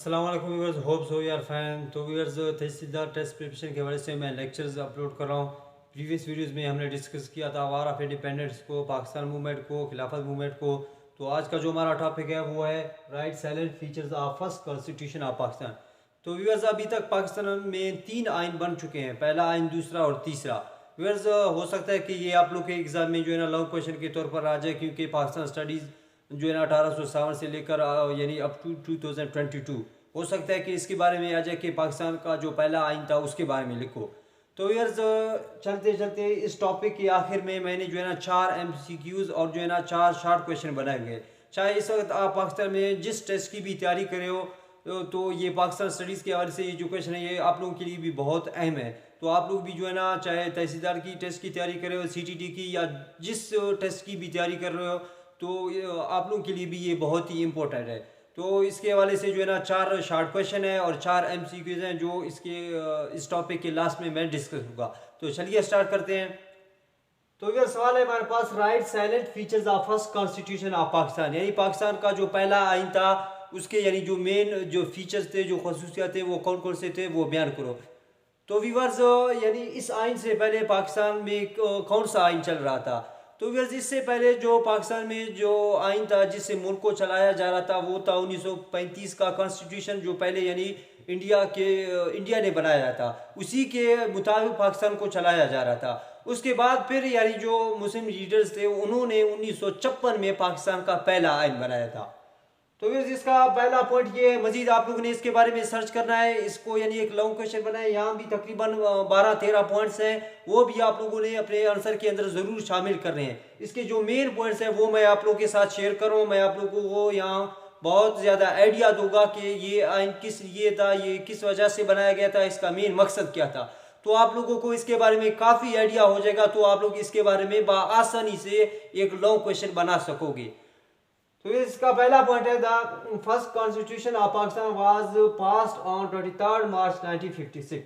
अस्सलाम वालेकुम viewers, hope so यार फैन। तो व्यूअर्स, तहसीलदार टेस्ट प्रिपरेशन के हवाले से मैं लेक्चर्स अपलोड कर रहा हूँ। प्रीवियस वीडियोस में हमने डिस्कस किया था वार ऑफ इंडिपेंडेंस को, पाकिस्तान मूवमेंट को, खिलाफत मूवमेंट को। तो आज का जो हमारा टॉपिक है वो है right salient features of first constitution of Pakistan. तो व्यूअर्स, अभी तक पाकिस्तान में 3 आइन बन चुके हैं, पहला आइन, दूसरा और तीसरा। व्यूअर्स, हो सकता है कि ये आप लोग के एग्जाम में जो है ना लॉन्ग क्वेश्चन के तौर पर आ जाए, क्योंकि पाकिस्तान स्टडीज़ जो है ना 1857 से लेकर यानी अप टू 2022 हो सकता है कि इसके बारे में आ जाए कि पाकिस्तान का जो पहला आइन था उसके बारे में लिखो। तो यार, चलते चलते इस टॉपिक के आखिर में मैंने जो है ना 4 MCQs और जो है ना 4 शॉर्ट क्वेश्चन बनाए गए। चाहे इस वक्त आप पाकिस्तान में जिस टेस्ट की भी तैयारी कर रहे हो, तो ये पाकिस्तान स्टडीज़ के हवाले से ये जो क्वेश्चन है ये आप लोगों के लिए भी बहुत अहम है। तो आप लोग भी जो है ना, चाहे तहसीलदार की टेस्ट की तैयारी कर रहे हो, CTT की, या जिस टेस्ट की भी तैयारी कर रहे हो, तो आप लोगों के लिए भी ये बहुत ही इम्पोर्टेंट है। तो इसके हवाले से जो है ना 4 शॉर्ट क्वेश्चन है और 4 MCQs हैं जो इस टॉपिक के लास्ट में मैं डिस्कस करूँगा। तो चलिए स्टार्ट करते हैं। तो ये सवाल है हमारे पास, write salient features of first constitution of Pakistan, यानी पाकिस्तान का जो पहला आइन था उसके यानी जो मेन जो फीचर्स थे, जो खसूसियात थे, वो कौन कौन से थे, वो बयान करो। तो व्यूअर्स, यानी इस आइन से पहले पाकिस्तान में कौन सा आइन चल रहा था? तो व्यूअर्स, इससे पहले जो पाकिस्तान में जो आइन था जिससे मुल्क को चलाया जा रहा था वो था 1935 का कॉन्स्टिट्यूशन, जो पहले यानी इंडिया ने बनाया था। उसी के मुताबिक पाकिस्तान को चलाया जा रहा था। उसके बाद फिर यानी जो मुस्लिम लीडर्स थे उन्होंने 1956 में पाकिस्तान का पहला आइन बनाया था। तो इसका पहला पॉइंट ये है। मजीद आप लोगों ने इसके बारे में सर्च करना है, इसको यानी एक लॉन्ग क्वेश्चन बनाए, यहाँ भी तकरीबन 12-13 पॉइंट्स हैं, वो भी आप लोगों ने अपने आंसर के अंदर ज़रूर शामिल करने हैं। इसके जो मेन पॉइंट्स हैं वो मैं आप लोगों के साथ शेयर कर रहा हूँ। मैं आप लोगों को वो यहाँ बहुत ज़्यादा आइडिया दूंगा कि ये आइन किस लिए था, ये किस वजह से बनाया गया था, इसका मेन मकसद क्या था। तो आप लोगों को इसके बारे में काफ़ी आइडिया हो जाएगा, तो आप लोग इसके बारे में आसानी से एक लॉन्ग क्वेश्चन बना सकोगे। तो इसका पहला पॉइंट है, the first constitution of Pakistan was passed on 23 मार्च 1956।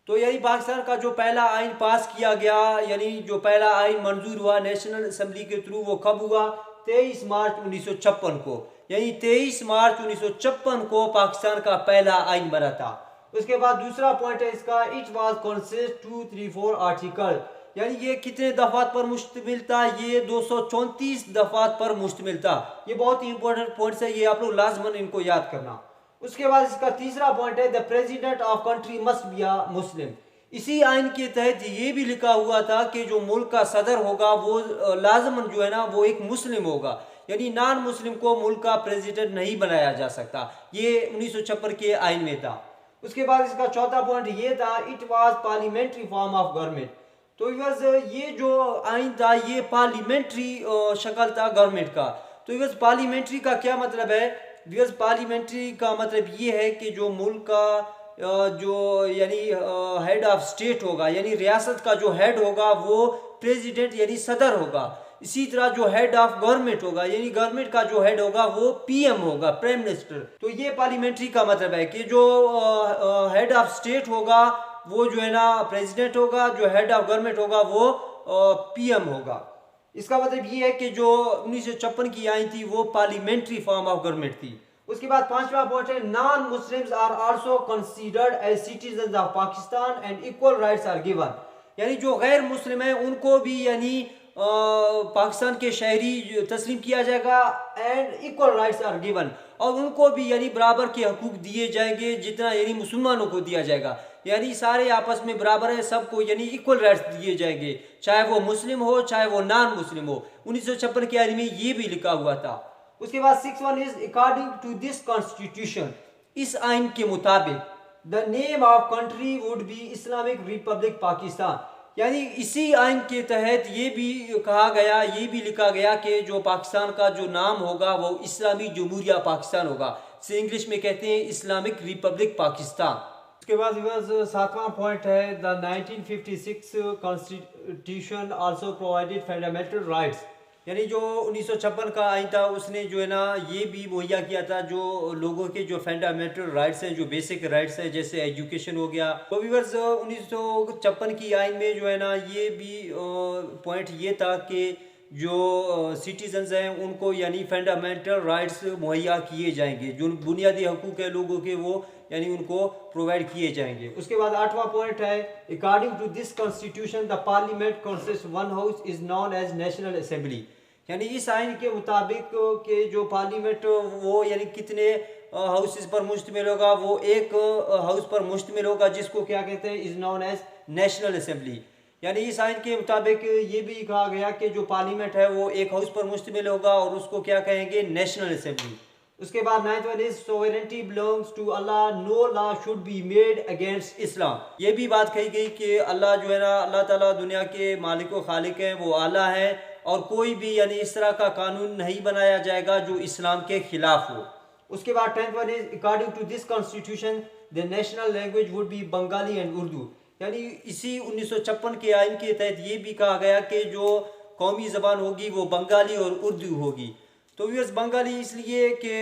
तो यही पाकिस्तान का जो पहला आइन पास किया गया, यानी जो पहला आइन मंजूर हुआ नेशनल असेंबली के थ्रू, वो कब हुआ? 23 मार्च 1956 को। यानी 23 मार्च 1956 को पाकिस्तान का पहला आइन बना था। उसके बाद दूसरा पॉइंट है इसका, इट वाज कॉन्सिस्ट 234 आर्टिकल, यानी ये कितने दफात पर मुश्तमिल था? ये 234 दफात पर मुश्तमिल था। ये बहुत ही इंपॉर्टेंट पॉइंट्स है, ये आप लोग लाजमन इनको याद करना। उसके बाद इसका तीसरा पॉइंट है, the president of country must be a Muslim. इसी आइन के तहत ये भी लिखा हुआ था कि जो मुल्क का सदर होगा वो लाजमन जो है ना वो एक मुस्लिम होगा, यानी नॉन मुस्लिम को मुल्क का प्रेसिडेंट नहीं बनाया जा सकता। ये 1956 के आइन में था। उसके बाद इसका चौथा पॉइंट ये था, it was parliamentary form of government. तो ये जो आइन था ये पार्लियामेंट्री शक्ल था गवर्नमेंट का। तो पार्लियामेंट्री का क्या मतलब है? पार्लियामेंट्री का मतलब ये है कि जो मुल्क का जो यानी हेड ऑफ स्टेट होगा, यानी रियासत का जो हेड होगा वो प्रेसिडेंट यानी सदर होगा। इसी तरह जो हेड ऑफ गवर्नमेंट होगा, यानी गवर्नमेंट का जो हेड होगा वो PM होगा, प्राइम मिनिस्टर। तो ये पार्लियामेंट्री का मतलब है कि जो हेड ऑफ स्टेट होगा वो जो है ना प्रेसिडेंट होगा, जो हेड ऑफ गवर्नमेंट होगा वो PM होगा। इसका मतलब ये है कि जो 1956 की आइन थी वो पार्लियामेंट्री फॉर्म ऑफ गवर्नमेंट थी। उसके बाद पांचवा पॉइंट है, non Muslims are also considered as citizen of Pakistan and equal rights are given. यानी जो गैर मुस्लिम है उनको भी यानी पाकिस्तान के शहरी तस्लीम किया जाएगा, and equal rights are given, और उनको भी यानी बराबर के हकूक दिए जाएंगे जितना यानी मुसलमानों को दिया जाएगा। यानी सारे आपस में बराबर है, सबको यानी इक्वल राइट्स दिए जाएंगे, चाहे वो मुस्लिम हो चाहे वो नॉन मुस्लिम हो। 1956 के आइन में ये भी लिखा हुआ था। उसके बाद 6 is according to this constitution, इस आइन के मुताबिक the name of country would be Islamic republic Pakistan. यानी इसी आइन के तहत ये भी कहा गया, ये भी लिखा गया कि जो पाकिस्तान का जो नाम होगा वो इस्लामी जमहूरिया पाकिस्तान होगा, इसे इंग्लिश में कहते हैं इस्लामिक रिपब्लिक पाकिस्तान। उसके बाद सातवां पॉइंट है, the 1956 constitution also provided fundamental rights. यानी जो 1956 का आइन था उसने जो है ना ये भी मुहैया किया था जो लोगों के जो फंडामेंटल राइट्स हैं, जो बेसिक राइट्स हैं, जैसे एजुकेशन हो गया। तो व्यूअर्स, 1956 की आइन में जो है ना ये भी पॉइंट ये था कि जो सिटीजन्स हैं उनको यानी फंडामेंटल राइट्स मुहैया किए जाएंगे, जो बुनियादी हकूक़ है लोगों के वो यानी उनको प्रोवाइड किए जाएंगे। उसके बाद 8वां पॉइंट है, according to this constitution the parliament consist one house is known as national assembly. यानी इस आइन के मुताबिक के जो पार्लियामेंट वो यानी कितने हाउसेस पर मुश्तमिल होगा, वो एक हाउस पर मुश्तमिल होगा जिसको क्या कहते हैं, is known as national assembly. यानी इस आइन के मुताबिक ये भी कहा गया कि जो पार्लियामेंट है वो एक हाउस पर मुश्तमिल होगा और उसको क्या कहेंगे, नेशनल असेंबली। उसके बाद 9th one is sovereignty belongs to Allah, no law should be made against Islam. ये भी बात कही गई कि अल्लाह जो है ना, अल्लाह ताला दुनिया के मालिक व खालिक हैं, वो आला है और कोई भी यानी इस तरह का कानून नहीं बनाया जाएगा जो इस्लाम के खिलाफ हो। उसके बाद 10th one is according to this constitution the national language would be Bengali and Urdu. यानी इसी 1956 के आइन के तहत ये भी कहा गया कि जो कौमी ज़बान होगी वो बंगाली और उर्दू होगी। तो व्यूअर्स बंगाली इसलिए कि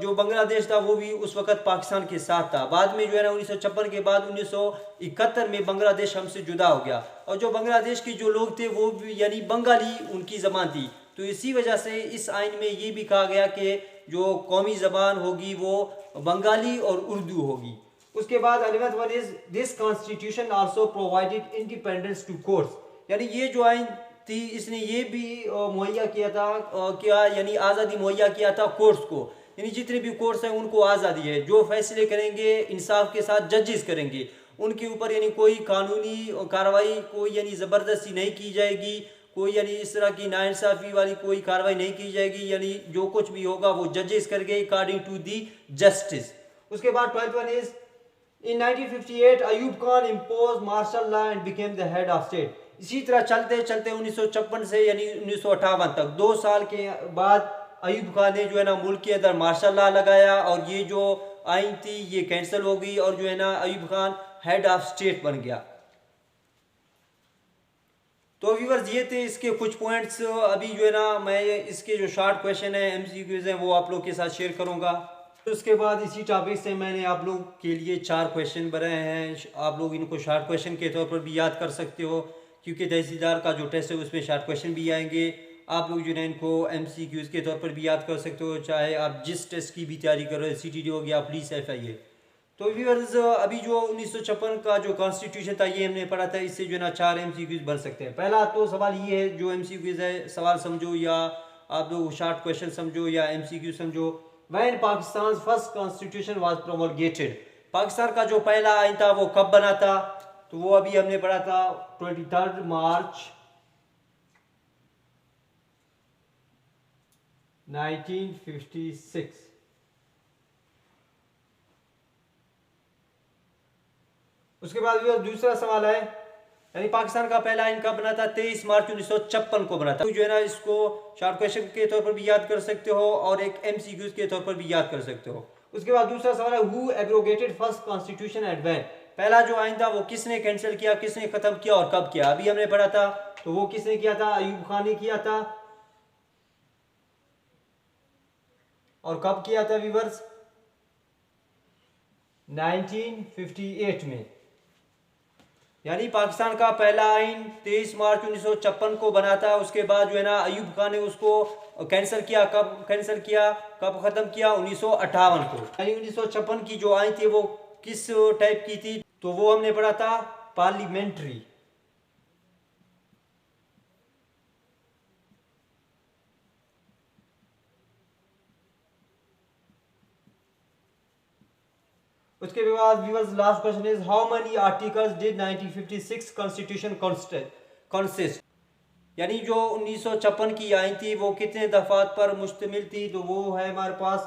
जो बांग्लादेश था वो भी उस वक़्त पाकिस्तान के साथ था। बाद में जो है ना 1956 के बाद 1971 में बांग्लादेश हमसे जुदा हो गया और जो बांग्लादेश के जो लोग थे वो भी यानी बंगाली उनकी ज़बान थी। तो इसी वजह से इस आइन में ये भी कहा गया कि जो कौमी ज़बान होगी वो बंगाली और उर्दू होगी। उसके बाद 11th one is this constitution also provided independence to courts. यानी ये जो आइन थी इसने ये भी मुहैया किया था क्या यानी आज़ादी मुहैया किया था कोर्ट्स को। यानी जितने भी कोर्ट्स हैं उनको आज़ादी है, जो फैसले करेंगे इंसाफ के साथ जजेस करेंगे, उनके ऊपर यानी कोई कानूनी कार्रवाई कोई यानी ज़बरदस्ती नहीं की जाएगी, कोई यानी इस तरह की नाइंसाफ़ी वाली कोई कार्रवाई नहीं की जाएगी। यानी जो कुछ भी होगा वो जजेस करेंगे अकॉर्डिंग टू दी जस्टिस। उसके बाद 12th one is In 1958, Ayub Khan imposed martial law and became the head of state. इसी तरह चलते चलते 1956 से यानी 1958 तक 2 साल के बाद अयूब खान ने जो है ना मुल्क के अंदर मार्शल लॉ लगाया और ये जो आइन थी ये कैंसिल हो गई और जो है ना Ayub Khan head of state बन गया। तो व्यूअर्स ये थे इसके कुछ पॉइंट्स। अभी जो है ना मैं इसके जो शॉर्ट क्वेश्चन है MCQs हैं वो आप लोग के साथ शेयर करूँगा। तो उसके बाद इसी टॉपिक से मैंने आप लोग के लिए 4 क्वेश्चन बनाए हैं। आप लोग इनको शॉर्ट क्वेश्चन के तौर पर भी याद कर सकते हो क्योंकि तहसीलदार का जो टेस्ट है उसमें शॉर्ट क्वेश्चन भी आएंगे। आप लोग जो है इनको MCQs के तौर पर भी याद कर सकते हो, चाहे आप जिस टेस्ट की भी तैयारी कर रहे हो, CTD हो गया, पुलिस FIA। तो व्यूअर्स अभी जो 1956 का जो कॉन्स्टिट्यूशन था ये हमने पढ़ा था, इससे जो है ना 4 MCQs बन सकते हैं। पहला तो सवाल ये है, जो MCQs है सवाल समझो या आप लोग शॉर्ट क्वेश्चन समझो या MCQ समझो। When Pakistan's first constitution was promulgated, Pakistan का जो पहला आइन था वो कब बना था? तो वो अभी हमने पढ़ा था 23 मार्च 1956। उसके बाद दूसरा सवाल है, यानी पाकिस्तान का पहला आइन कब बना था? 23 मार्च 1956 को बना था। तो जो है ना इसको शॉर्ट क्वेश्चन के तौर पर भी याद कर सकते हो और एक MCQs के तौर पर भी याद कर सकते हो। उसके बाद दूसरा सवाल है, who abrogated first constitution and when? पहला जो आइन था वो किसने कैंसिल किया, किसने खत्म किया और कब किया? अभी हमने पढ़ा था। तो वो किसने किया था? अयूब खान ने किया था। और कब किया था व्यूअर्स? 1958 में। यानी पाकिस्तान का पहला आइन 23 मार्च 1956 को बना था। उसके बाद जो है ना अयूब खान ने उसको कैंसिल किया। कब कैंसिल किया, कब खत्म किया? 1958 को। यानी 1956 की जो आइन थी वो किस टाइप की थी? तो वो हमने पढ़ा था पार्लियामेंट्री। उसके बाद viewers last question is, how many articles did 1956 constitution consist? यानी जो 1956 की आइन थी वो कितने दफात पर मुश्तमिल थी? तो वो है हमारे पास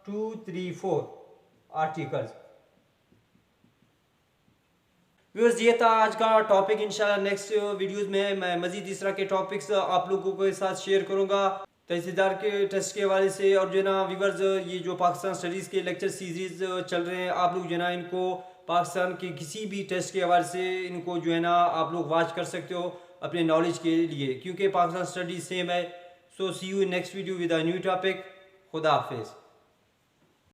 2, 3, 4 आर्टिकल्स। व्यूअर्स ये था आज का टॉपिक। इंशाल्लाह नेक्स्ट वीडियोस में मैं मजीद इस तरह के टॉपिक्स आप लोगों के साथ शेयर करूंगा तहसीलदार के टेस्ट के हवाले से। और जो है ना व्यूअर्स ये जो पाकिस्तान स्टडीज़ के लेक्चर सीरीज चल रहे हैं, आप लोग जो है ना इनको पाकिस्तान के किसी भी टेस्ट के हवाले से इनको जो है ना आप लोग वॉच कर सकते हो अपने नॉलेज के लिए, क्योंकि पाकिस्तान स्टडीज़ सेम है। So see you in next video with a new topic. खुदा हाफिज़।